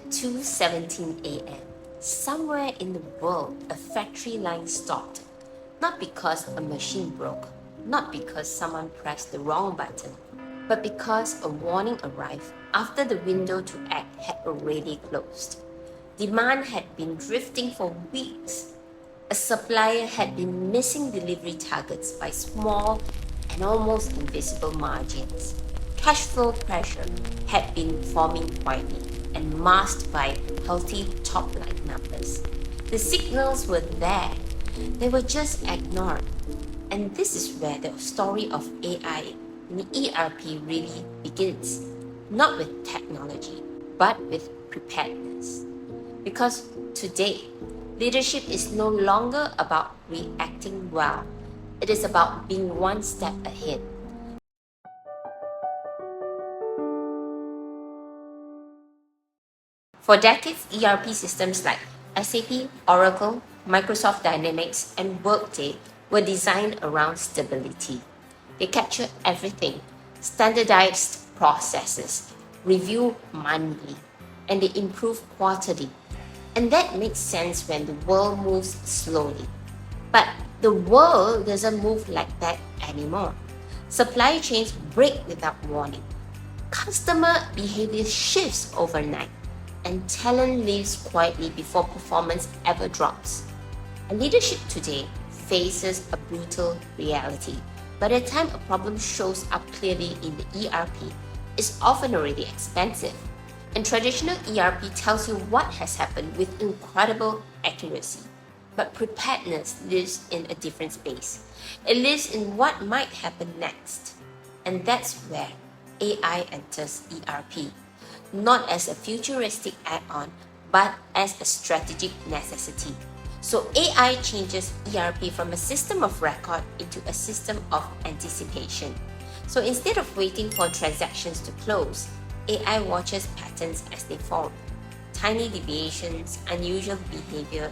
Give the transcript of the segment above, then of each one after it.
2:17 a.m., somewhere in the world, a factory line stopped. Not because a machine broke, not because someone pressed the wrong button, but because a warning arrived after the window to act had already closed. Demand had been drifting for weeks. A supplier had been missing delivery targets by small and almost invisible margins. Cash flow pressure had been forming quietly and masked by healthy top-line numbers. The signals were there, they were just ignored. And this is where the story of AI in ERP really begins. Not with technology, but with preparedness. Because today, leadership is no longer about reacting well. It is about being one step ahead. For decades, ERP systems like SAP, Oracle, Microsoft Dynamics, and Workday were designed around stability. They capture everything, standardized processes, review monthly, and they improve quarterly. And that makes sense when the world moves slowly. But the world doesn't move like that anymore. Supply chains break without warning. Customer behavior shifts overnight, and talent leaves quietly before performance ever drops. And leadership today faces a brutal reality. By the time a problem shows up clearly in the ERP, it's often already expensive. And traditional ERP tells you what has happened with incredible accuracy. But preparedness lives in a different space. It lives in what might happen next. And that's where AI enters ERP, not as a futuristic add-on, but as a strategic necessity. So AI changes ERP from a system of record into a system of anticipation. So instead of waiting for transactions to close, AI watches patterns as they form. Tiny deviations, unusual behavior,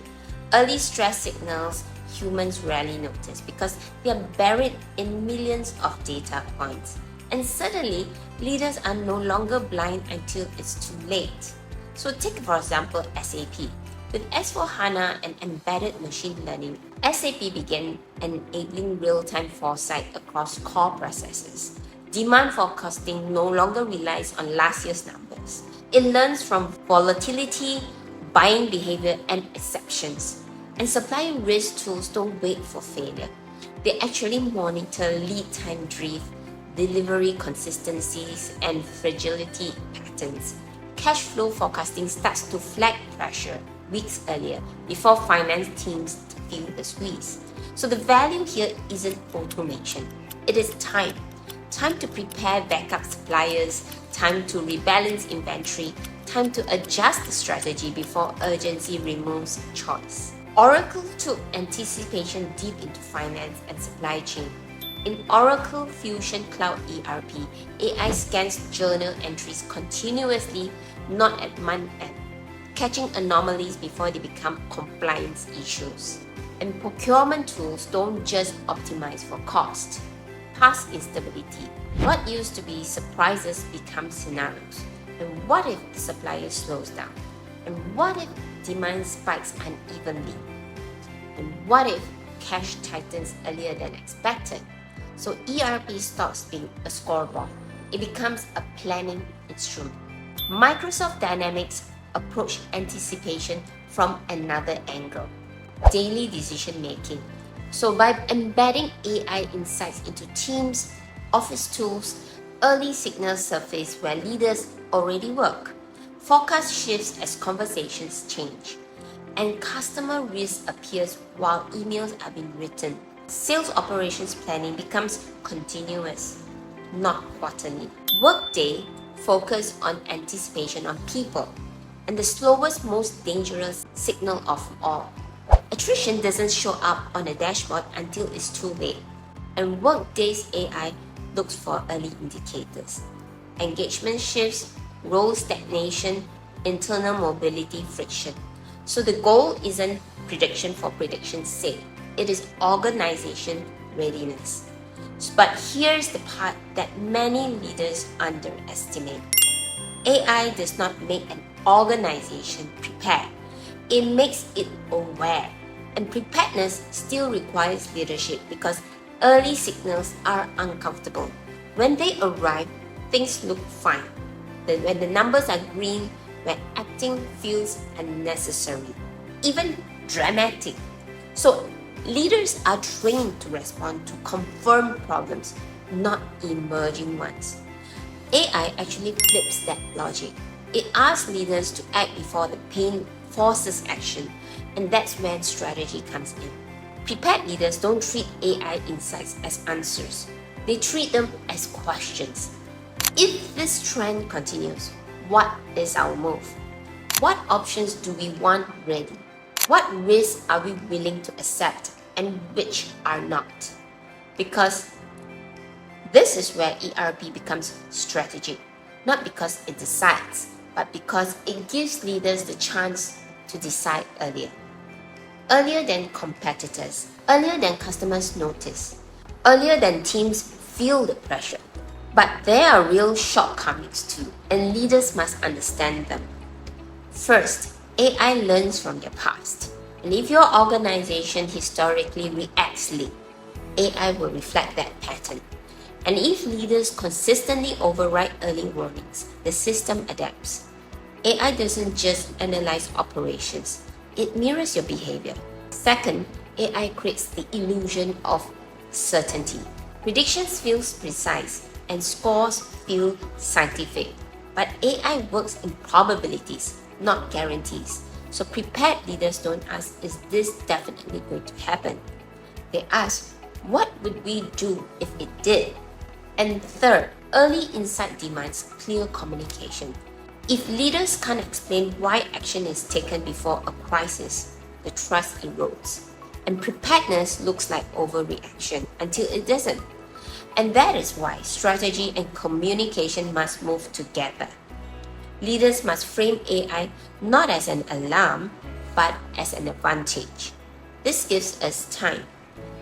early stress signals humans rarely notice because they are buried in millions of data points. And suddenly, leaders are no longer blind until it's too late. So take for example SAP. With S4HANA and embedded machine learning, SAP began enabling real-time foresight across core processes. Demand forecasting no longer relies on last year's numbers. It learns from volatility, buying behavior, and exceptions. And supply risk tools don't wait for failure. They actually monitor lead time drift, delivery consistencies, and fragility patterns. Cash flow forecasting starts to flag pressure weeks earlier before finance teams feel the squeeze. So the value here isn't automation, it is time. Time to prepare backup suppliers, time to rebalance inventory, time to adjust the strategy before urgency removes choice. Oracle took anticipation deep into finance and supply chain. In Oracle Fusion Cloud ERP, AI scans journal entries continuously, not at month end, catching anomalies before they become compliance issues. And procurement tools don't just optimize for cost. Past instability. What used to be surprises become scenarios. And what if the supplier slows down? And what if demand spikes unevenly? And what if cash tightens earlier than expected? So ERP stops being a scoreboard. It becomes a planning instrument. Microsoft Dynamics approached anticipation from another angle. Daily decision making. So by embedding AI insights into teams, office tools, early signals surface where leaders already work. Forecast shifts as conversations change. And customer risk appears while emails are being written. Sales operations planning becomes continuous, not quarterly. Workday focus on anticipation on people, and the slowest, most dangerous signal of all. Attrition doesn't show up on a dashboard until it's too late, and Workday's AI looks for early indicators. Engagement shifts, role stagnation, internal mobility friction. So the goal isn't prediction for prediction's sake. It is organization readiness. But here's the part that many leaders underestimate. AI does not make an organization prepared. It makes it aware. And preparedness still requires leadership because early signals are uncomfortable. When they arrive, things look fine. Then when the numbers are green, when acting feels unnecessary, even dramatic. So leaders are trained to respond to confirmed problems, not emerging ones. AI actually flips that logic. It asks leaders to act before the pain forces action, and that's when strategy comes in. Prepared leaders don't treat AI insights as answers. They treat them as questions. If this trend continues, what is our move? What options do we want ready? What risks are we willing to accept and which are not? Because this is where ERP becomes strategic, not because it decides, but because it gives leaders the chance to decide earlier. Earlier than competitors, earlier than customers notice, earlier than teams feel the pressure. But there are real shortcomings too, and leaders must understand them. First, AI learns from your past. And if your organization historically reacts late, AI will reflect that pattern. And if leaders consistently override early warnings, the system adapts. AI doesn't just analyze operations, it mirrors your behavior. Second, AI creates the illusion of certainty. Predictions feel precise and scores feel scientific. But AI works in probabilities, not guarantees. So prepared leaders don't ask, is this definitely going to happen? They ask, what would we do if it did? And third, early insight demands clear communication. If leaders can't explain why action is taken before a crisis, the trust erodes. And preparedness looks like overreaction until it doesn't. And that is why strategy and communication must move together. Leaders must frame AI not as an alarm, but as an advantage. This gives us time.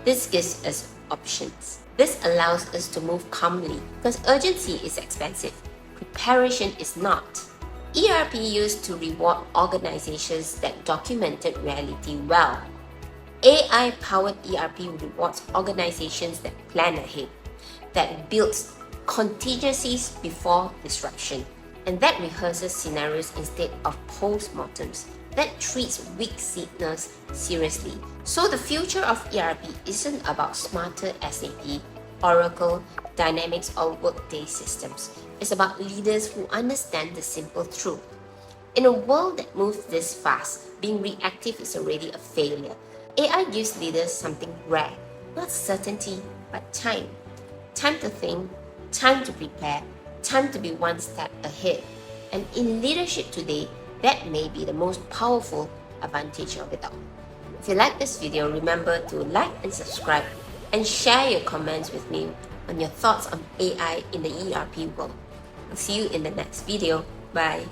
This gives us options. This allows us to move calmly because urgency is expensive. Preparation is not. ERP used to reward organizations that documented reality well. AI-powered ERP rewards organizations that plan ahead, that builds contingencies before disruption, and that rehearses scenarios instead of post-mortems, that treats weak signals seriously. So the future of ERP isn't about smarter SAP, Oracle, Dynamics, or Workday systems. It's about leaders who understand the simple truth. In a world that moves this fast, being reactive is already a failure. AI gives leaders something rare, not certainty, but time. Time to think, time to prepare, time to be one step ahead. And in leadership today, that may be the most powerful advantage of it all. If you like this video, remember to like and subscribe and share your comments with me on your thoughts on AI in the ERP world. I'll see you in the next video. Bye.